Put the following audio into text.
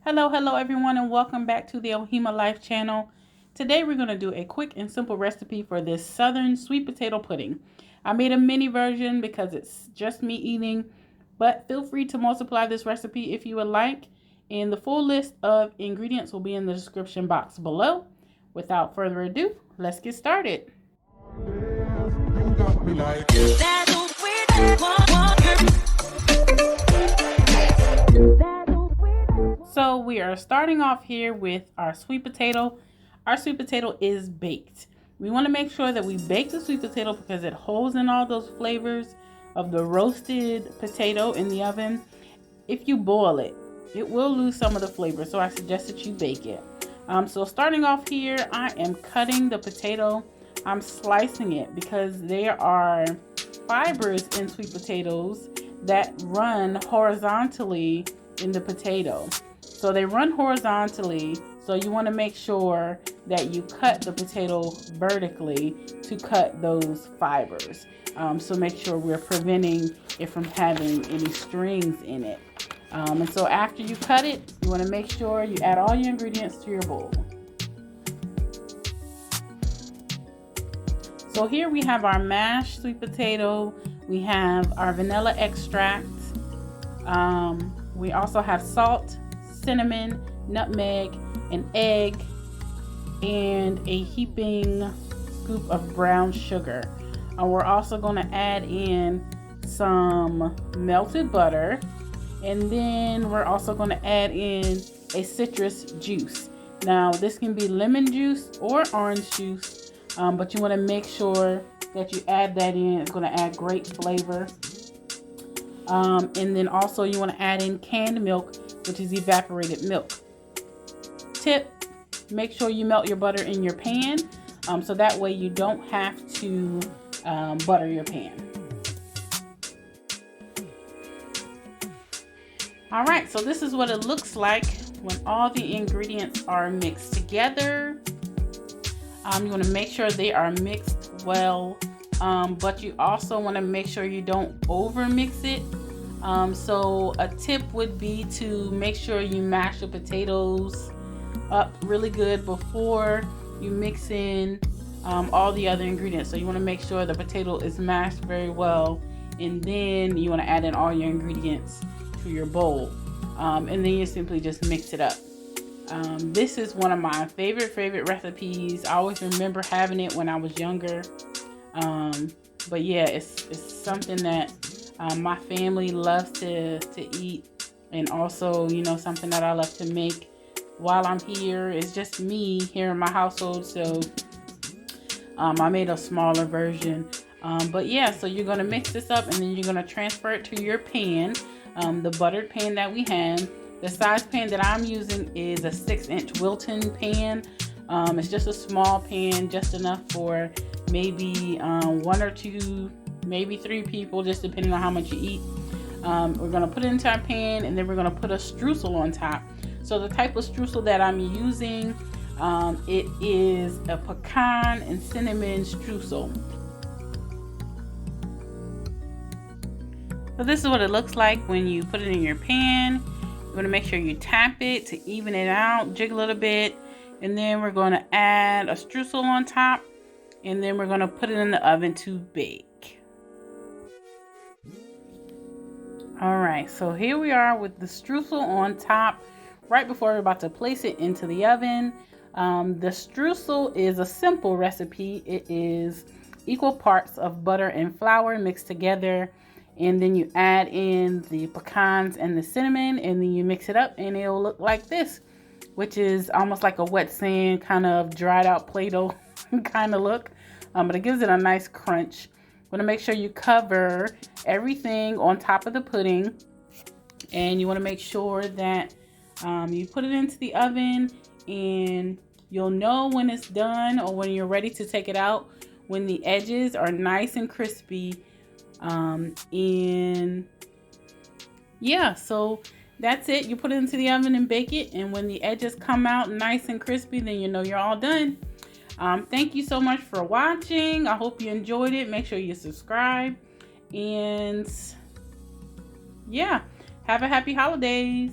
Hello everyone, and welcome back to the Ohima Life channel. Today we're going to do a quick and simple recipe for this southern sweet potato pudding. I made a mini version because it's just me eating, but feel free to multiply this recipe if you would like, and the full list of ingredients will be in the description box below. Without further ado, let's get started. So we are starting off here with our sweet potato. Our sweet potato is baked. We want to make sure that we bake the sweet potato because it holds in all those flavors of the roasted potato in the oven. If you boil it, it will lose some of the flavor, so I suggest that you bake it. So starting off here, I am cutting the potato. I'm slicing it because there are fibers in sweet potatoes that run horizontally in the potato. So they run horizontally, so you want to make sure that you cut the potato vertically to cut those fibers. So make sure we're preventing it from having any strings in it. And so after you cut it, you want to make sure you add all your ingredients to your bowl. So here we have our mashed sweet potato. We have our vanilla extract. We also have salt, cinnamon, nutmeg, an egg, and a heaping scoop of brown sugar. We're also going to add in some melted butter, and then we're also going to add in a citrus juice. Now this can be lemon juice or orange juice, but you want to make sure that you add that in. It's going to add great flavor. And then also you want to add in canned milk, which is evaporated milk. Tip: make sure you melt your butter in your pan, so that way you don't have to butter your pan. Alright, so this is what it looks like when all the ingredients are mixed together. You want to make sure they are mixed well, but you also want to make sure you don't over mix it. So a tip would be to make sure you mash the potatoes up really good before you mix in all the other ingredients. So you want to make sure the potato is mashed very well, and then you want to add in all your ingredients to your bowl, and then you simply just mix it up. This is one of my favorite recipes. I always remember having it when I was younger, but yeah, it's something that my family loves to eat, and also, you know, something that I love to make while I'm here. It's just me here in my household, so I made a smaller version. But yeah, so you're gonna mix this up, and then you're gonna transfer it to your pan, the buttered pan that we have. The size pan that I'm using is a 6-inch Wilton pan. It's just a small pan, just enough for maybe 1 or 2, maybe 3 people, just depending on how much you eat. We're gonna put it into our pan, and then we're gonna put a streusel on top. So the type of streusel that I'm using, it is a pecan and cinnamon streusel. So this is what it looks like when you put it in your pan. You want to make sure you tap it to even it out, jiggle it a bit, and then we're going to add a streusel on top, and then we're going to put it in the oven to bake. Alright, so here we are with the streusel on top right before we're about to place it into the oven. The streusel is a simple recipe. It is equal parts of butter and flour mixed together, and then you add in the pecans and the cinnamon, and then you mix it up, and it'll look like this, which is almost like a wet sand, kind of dried out Play-Doh kind of look, but it gives it a nice crunch. You want to make sure you cover everything on top of the pudding, and you want to make sure that you put it into the oven, and you'll know when it's done or when you're ready to take it out when the edges are nice and crispy. And yeah, so that's it. You put it into the oven and bake it, and when the edges come out nice and crispy, then you know you're all done. Thank you so much for watching. I hope you enjoyed it. Make sure you subscribe, and yeah, have a happy holidays.